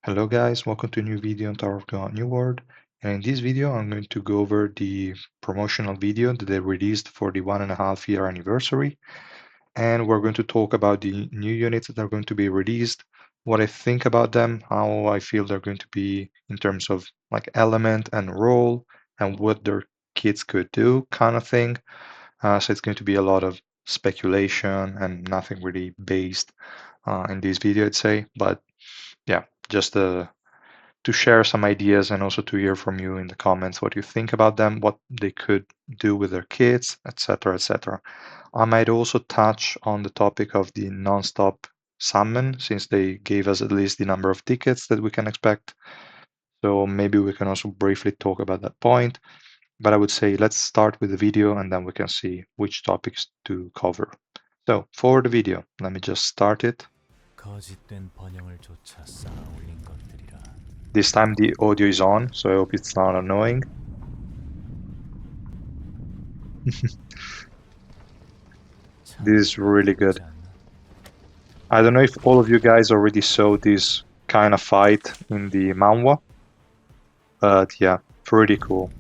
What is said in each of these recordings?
Hello guys, welcome to a new video on Tower of God New World. And in this video, I'm going to go over the promotional video that they released for the 1.5 year anniversary. And we're going to talk about the new units that are going to be released, what I think about them, how I feel they're going to be in terms of like element and role, and what their kids could do, kind of thing. So it's going to be a lot of speculation and nothing really based in this video, I'd say. But yeah, just to share some ideas and also to hear from you in the comments what you think about them, what they could do with their kids, etc., etc. I might also touch on the topic of the Nonstop Summon, since they gave us at least the number of tickets that we can expect. So maybe we can also briefly talk about that point. But I would say let's start with the video and then we can see which topics to cover. So for the video, let me just start it. 거짓된 번영을 쫓아 쌓아 올린 것들이라. This time the audio is on, so I hope it's not annoying. This is really good. I don't know if all of you guys already saw this kind of fight in the manhwa, but yeah, pretty cool.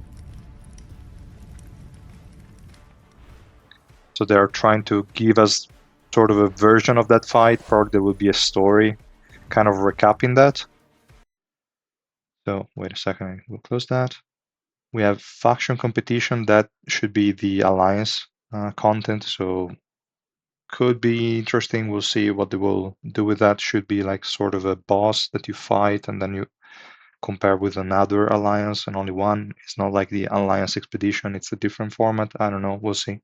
So they are trying to give us sort of a version of that fight. Probably there will be a story kind of recapping that. So wait a second, we'll close that. We have faction competition. That should be the alliance content, so could be interesting. We'll see what they will do with that. Should be like sort of a boss that you fight and then you compare with another alliance and only one. It's not like the alliance expedition, it's a different format. I don't know, we'll see.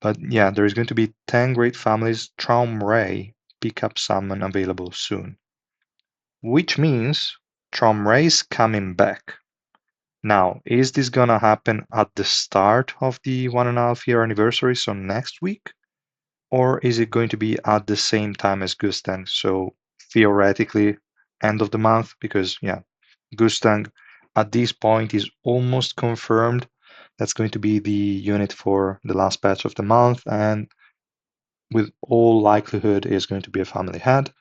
But yeah, there is going to be 10 great families Traumerei pickup summon available soon. Which means Traumerei is coming back. Now, is this gonna happen at the start of the 1.5 year anniversary, so next week? Or is it going to be at the same time as Gustang? So theoretically, end of the month, because yeah, Gustang at this point is almost confirmed. That's going to be the unit for the last patch of the month, and with all likelihood is going to be a family head.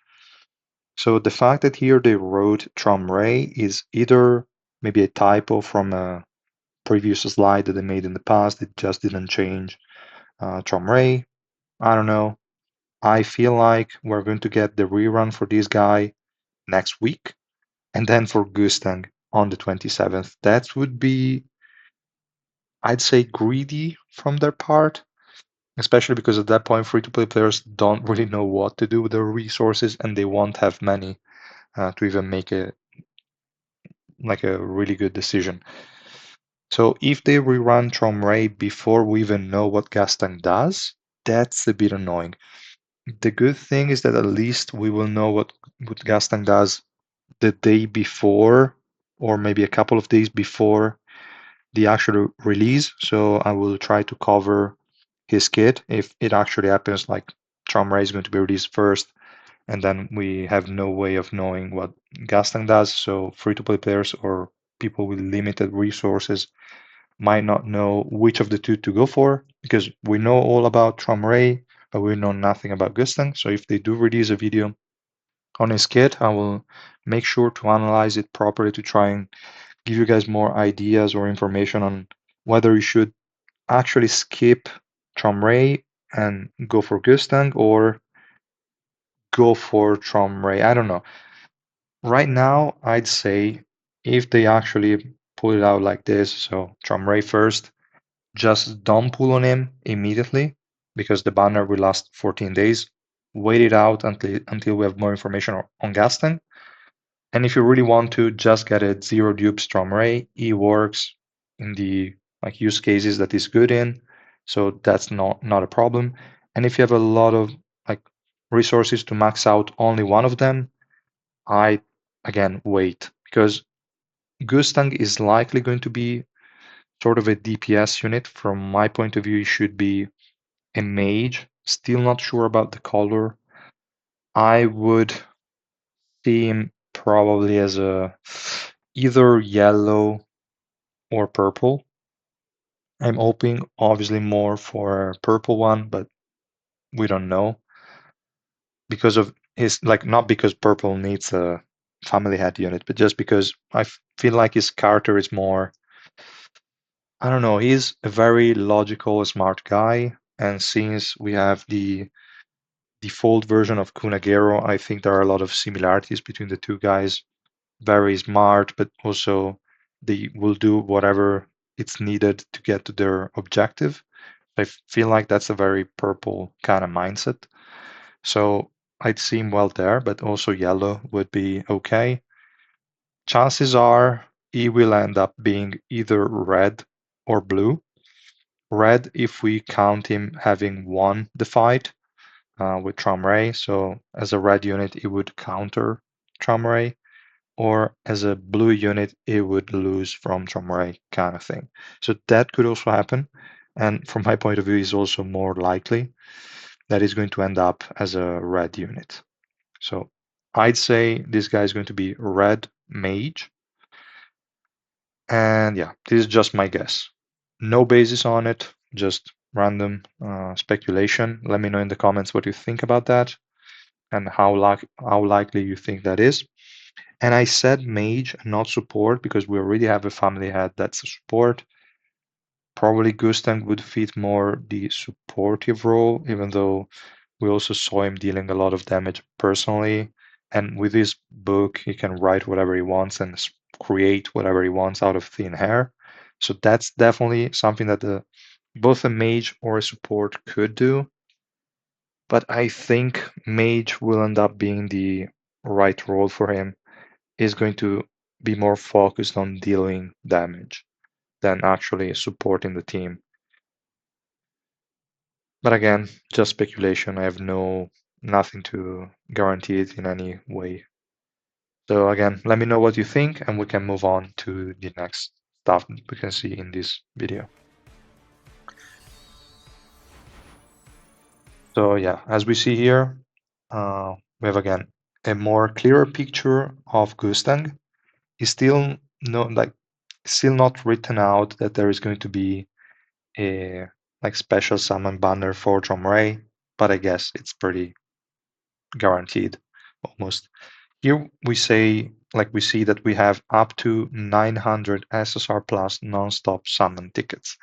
So the fact that here they wrote Traumerei is either maybe a typo from a previous slide that they made in the past. It just didn't change Traumerei. I don't know. I feel like we're going to get the rerun for this guy next week, and then for Gustang on the 27th. That would be, I'd say, greedy from their part, especially because at that point, free-to-play players don't really know what to do with their resources, and they won't have many to even make a really good decision. So if they rerun Traumerei before we even know what Gustang does, that's a bit annoying. The good thing is that at least we will know what Gustang does the day before, or maybe a couple of days before the actual release. So I will try to cover his kit if it actually happens, like Traumerei is going to be released first, and then we have no way of knowing what Gustang does. So free-to-play players or people with limited resources might not know which of the two to go for, because we know all about Traumerei, but we know nothing about Gustang. So if they do release a video on his kit, I will make sure to analyze it properly to try and give you guys more ideas or information on whether you should actually skip Traumerei and go for Gustang or go for Traumerei. I don't know. Right now, I'd say if they actually pull it out like this, so Traumerei first, just don't pull on him immediately because the banner will last 14 days. Wait it out until we have more information on Gustang. And if you really want to, just get a zero dupe Traumerei. He works in the use cases that he's good in, so that's not a problem. And if you have a lot of like resources to max out only one of them, I again wait, because Gustang is likely going to be sort of a DPS unit. From my point of view, he should be a mage. Still not sure about the color. I would see him probably as a either yellow or purple. I'm hoping obviously more for a purple one, but we don't know because of his not because purple needs a family head unit, but just because I feel like his character is more, I don't know, he's a very logical, smart guy. And since we have the default version of Kunagero, I think there are a lot of similarities between the two guys. Very smart, but also they will do whatever it's needed to get to their objective. I feel like that's a very purple kind of mindset. So I'd see him well there, but also yellow would be okay. Chances are he will end up being either red or blue. Red if we count him having won the fight with Traumerei. So as a red unit, it would counter Traumerei, or as a blue unit, it would lose from Traumerei kind of thing. So that could also happen. And from my point of view, is also more likely that he's going to end up as a red unit. So I'd say this guy is going to be red mage. And yeah, this is just my guess. No basis on it, just random speculation. Let me know in the comments what you think about that and how likely you think that is. And I said mage, not support, because we already have a family head that's a support. Probably Gustang would fit more the supportive role, even though we also saw him dealing a lot of damage personally. And with his book, he can write whatever he wants and create whatever he wants out of thin air. So that's definitely something that both a mage or a support could do. But I think mage will end up being the right role for him. Is going to be more focused on dealing damage than actually supporting the team. But again, just speculation. I have nothing to guarantee it in any way. So again, let me know what you think, and we can move on to the next stuff we can see in this video. So yeah, as we see here, we have again a more clearer picture of Gustang. It's still still not written out that there is going to be a like special summon banner for Traumerei, but I guess it's pretty guaranteed almost. Here we say, like we see that we have up to 900 SSR plus non-stop summon tickets.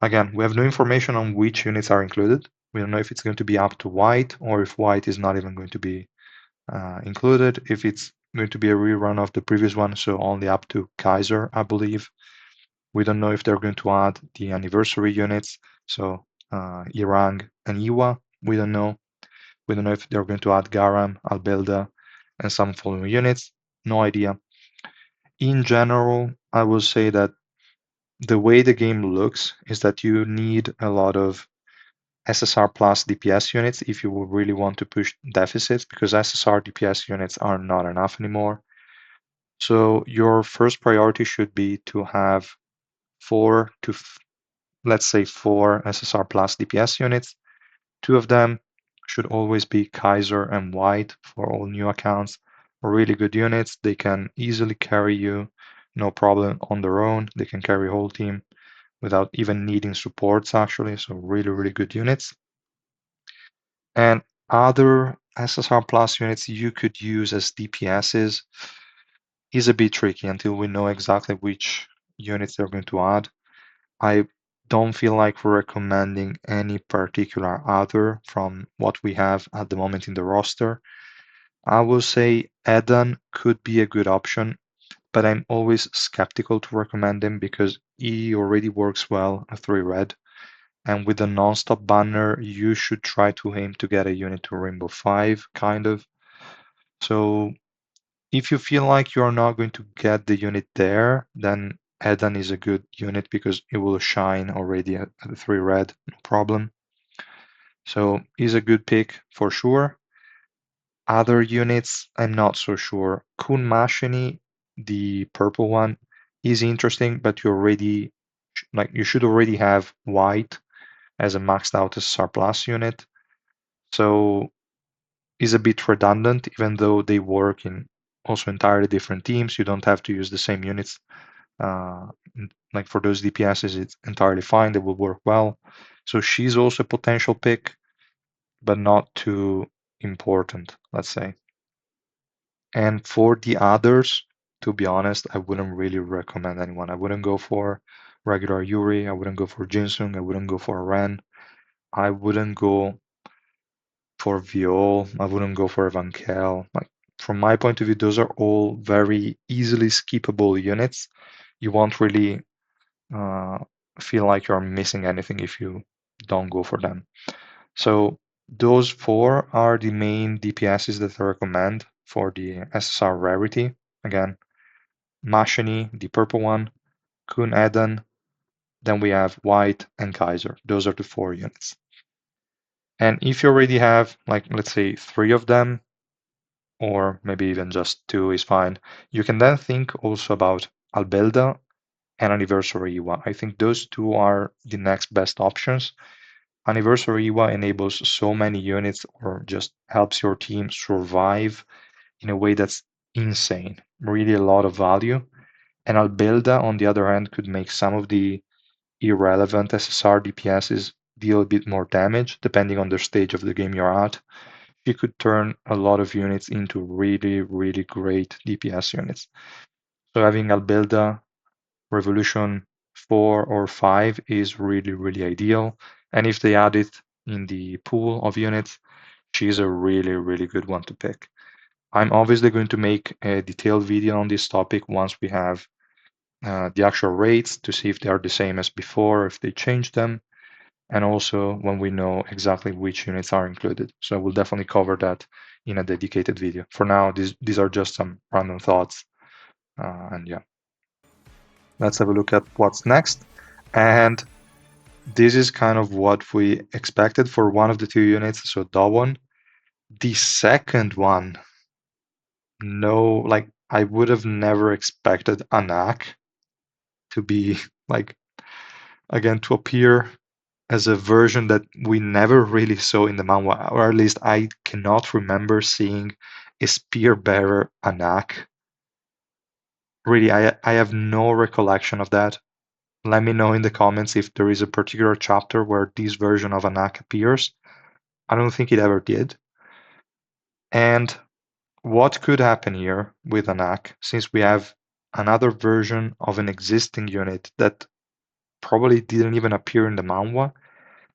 Again, we have no information on which units are included. We don't know if it's going to be up to white or if white is not even going to be included. If it's going to be a rerun of the previous one, so only up to Kaiser, I believe. We don't know if they're going to add the anniversary units, so Irang and Iwa. We don't know. We don't know if they're going to add Garam, Albelda, and some following units. No idea. In general, I will say that the way the game looks is that you need a lot of SSR plus DPS units if you really want to push deficits, because SSR DPS units are not enough anymore. So your first priority should be to have let's say four SSR plus DPS units. Two of them should always be Kaiser and White for all new accounts. Really good units. They can easily carry you, no problem on their own. They can carry a whole team without even needing supports, actually. So really, really good units. And other SSR plus units you could use as DPSs is a bit tricky until we know exactly which units they're going to add. I don't feel like recommending any particular other from what we have at the moment in the roster. I will say Eden could be a good option, but I'm always skeptical to recommend him because he already works well at 3 red. And with the non-stop banner, you should try to aim to get a unit to Rainbow 5, kind of. So if you feel like you're not going to get the unit there, then Eden is a good unit because it will shine already at 3 red, no problem. So he's a good pick for sure. Other units, I'm not so sure. Kun Mashini, the purple one, is interesting, but you should already have white as a maxed out SR plus unit. So is a bit redundant, even though they work in also entirely different teams. You don't have to use the same units. Uh, like for those DPSs, it's entirely fine. They will work well. So she's also a potential pick, but not too important, let's say. And for the others, to be honest, I wouldn't really recommend anyone. I wouldn't go for regular Yuri. I wouldn't go for Jinsung. I wouldn't go for Ren. I wouldn't go for Viol. I wouldn't go for Evankel. Like from my point of view, those are all very easily skippable units. You won't really uh, feel like you're missing anything if you don't go for them. So those four are the main DPSs that I recommend for the SSR rarity. Again, Mashini, the purple one, Kun Eden, then we have White and Kaiser. Those are the four units. And if you already have, like, let's say three of them, or maybe even just two is fine, you can then think also about Albelda and Anniversary Iwa. I think those two are the next best options. Anniversary Iwa enables so many units or just helps your team survive in a way that's insane. Really a lot of value. And Albelda, on the other hand, could make some of the irrelevant SSR DPSs deal a bit more damage depending on the stage of the game you're at. You could turn a lot of units into really, really great DPS units. So having Albelda Revolution 4 or 5 is really, really ideal. And if they add it in the pool of units, she's a really, really good one to pick. I'm obviously going to make a detailed video on this topic once we have the actual rates to see if they are the same as before, if they change them, and also when we know exactly which units are included. So we'll definitely cover that in a dedicated video. For now, these are just some random thoughts. And yeah, let's have a look at what's next. And this is kind of what we expected for one of the two units, so Dawon. The second one, no, like I would have never expected Anak to be like again to appear as a version that we never really saw in the manhwa, or at least I cannot remember seeing a spear bearer Anak. Really, I have no recollection of that. Let me know in the comments if there is a particular chapter where this version of Anak appears. I don't think it ever did. And what could happen here with Anak, since we have another version of an existing unit that probably didn't even appear in the manhwa,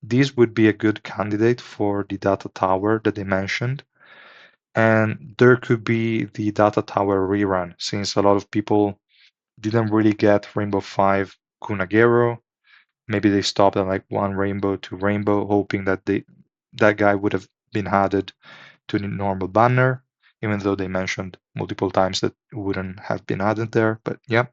this would be a good candidate for the data tower that they mentioned. And there could be the data tower rerun, since a lot of people didn't really get Rainbow 5 Kunagero. Maybe they stopped at like one rainbow to rainbow, hoping that that guy would have been added to the normal banner, even though they mentioned multiple times that it wouldn't have been added there. But yeah.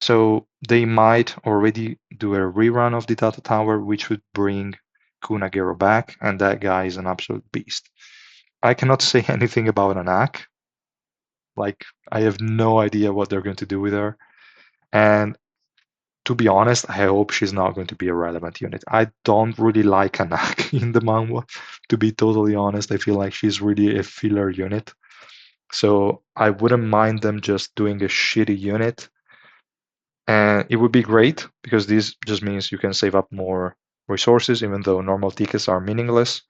So they might already do a rerun of the data tower, which would bring Kunagero back, and that guy is an absolute beast. I cannot say anything about Anak. Like, I have no idea what they're going to do with her. And to be honest, I hope she's not going to be a relevant unit. I don't really like Anak in the manhwa. To be totally honest, I feel like she's really a filler unit. So I wouldn't mind them just doing a shitty unit. And it would be great because this just means you can save up more resources, even though normal tickets are meaningless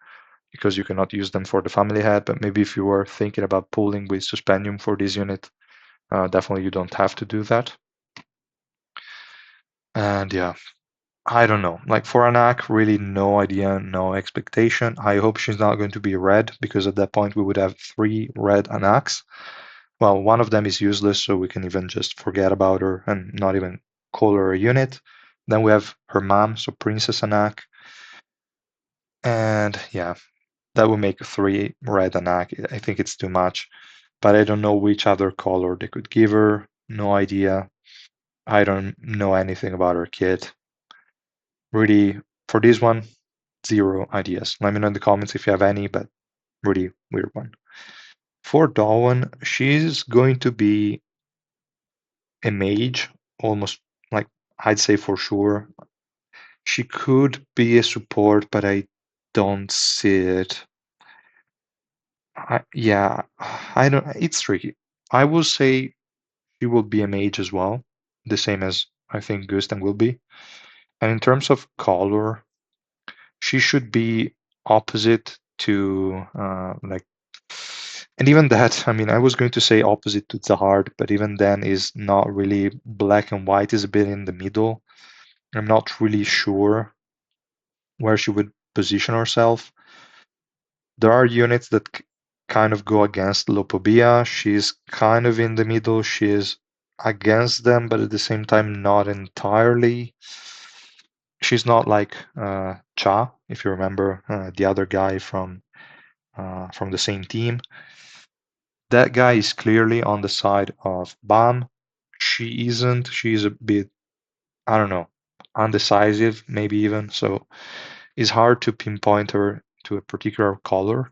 because you cannot use them for the family head. But maybe if you were thinking about pooling with Suspendium for this unit, definitely you don't have to do that. And yeah, I don't know. Like for Anak, really no idea, no expectation. I hope she's not going to be red because at that point we would have three red Anaks. Well, one of them is useless, so we can even just forget about her and not even call her a unit. Then we have her mom, so Princess Anak. And yeah, that would make three red Anak. I think it's too much, but I don't know which other color they could give her. No idea. I don't know anything about her kit. Really, for this one, zero ideas. Let me know in the comments if you have any, but really weird one. For Dawn, she's going to be a mage, almost like I'd say for sure. She could be a support, but I don't see it. Yeah, I don't. It's tricky. I will say she will be a mage as well, the same as I think Gustang will be. And in terms of color, she should be opposite to like And even that, I mean, I was going to say opposite to the hard, but even then is not really black and white, is a bit in the middle. I'm not really sure where she would position herself. There are units that kind of go against Lopobia. She's kind of in the middle. She is against them, but at the same time, not entirely. She's not like Cha, if you remember, the other guy from the same team. That guy is clearly on the side of Bam. She isn't. She's a bit, I don't know, undecisive, maybe even. So it's hard to pinpoint her to a particular color.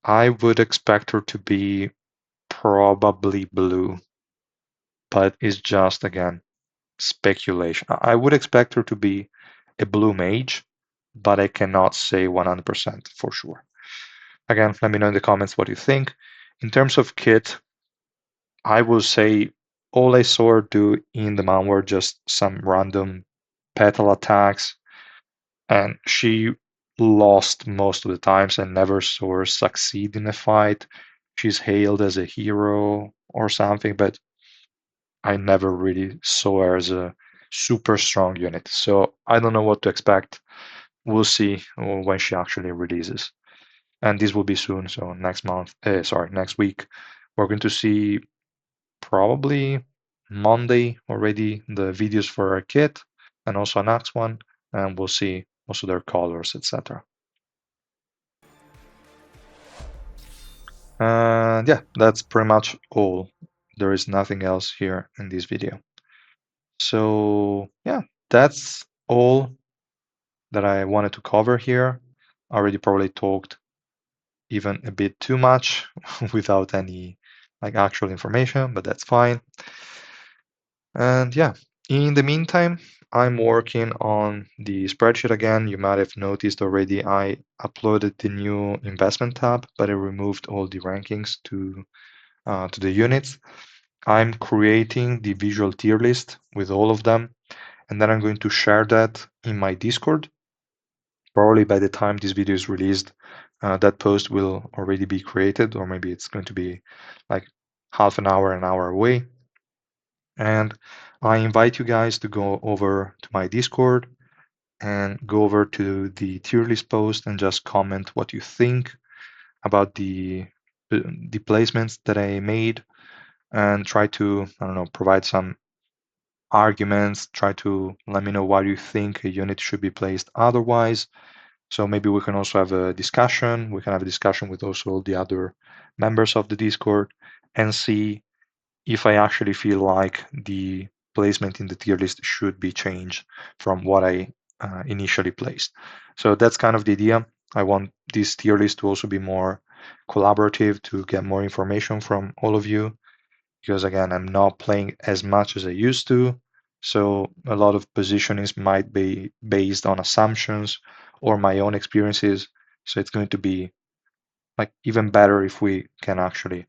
I would expect her to be probably blue, but it's just, again, speculation. I would expect her to be a blue mage, but I cannot say 100% for sure. Again, let me know in the comments what you think. In terms of kit, I will say all I saw her do in the mount were just some random petal attacks, and she lost most of the times and never saw her succeed in a fight. She's hailed as a hero or something, but I never really saw her as a super strong unit. So I don't know what to expect. We'll see when she actually releases. And this will be soon, so next week, we're going to see probably Monday already the videos for our kit and also a next one, and we'll see also their colors, etc. And yeah, that's pretty much all. There is nothing else here in this video. So yeah, that's all that I wanted to cover here. I already probably talked even a bit too much without any like actual information, but that's fine. And yeah, in the meantime, I'm working on the spreadsheet again. You might have noticed already I uploaded the new investment tab, but I removed all the rankings to the units. I'm creating the visual tier list with all of them, and then I'm going to share that in my Discord. Probably by the time this video is released, that post will already be created, or maybe it's going to be like half an hour away. And I invite you guys to go over to my Discord and go over to the tier list post and just comment what you think about the placements that I made, and try to, I don't know, provide some arguments, try to let me know why you think a unit should be placed otherwise. So maybe we can also have a discussion. We can have a discussion with also the other members of the Discord and see if I actually feel like the placement in the tier list should be changed from what I initially placed. So that's kind of the idea. I want this tier list to also be more collaborative, to get more information from all of you, because again, I'm not playing as much as I used to. So a lot of positionings might be based on assumptions or my own experiences. So it's going to be like even better if we can actually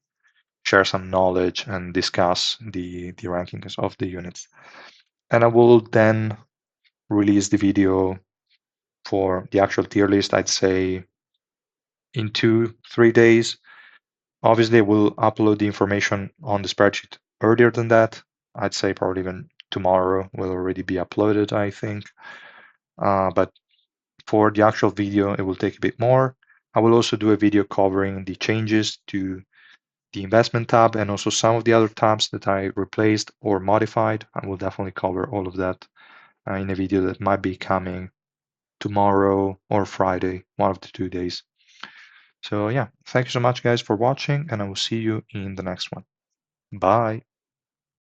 share some knowledge and discuss the rankings of the units. And I will then release the video for the actual tier list, I'd say in 2, 3 days. Obviously, we'll upload the information on the spreadsheet earlier than that. I'd say probably even tomorrow will already be uploaded, I think. But for the actual video, it will take a bit more. I will also do a video covering the changes to the investment tab and also some of the other tabs that I replaced or modified. I will definitely cover all of that in a video that might be coming tomorrow or Friday, one of the 2 days. So yeah, thank you so much guys for watching, and I will see you in the next one. Bye.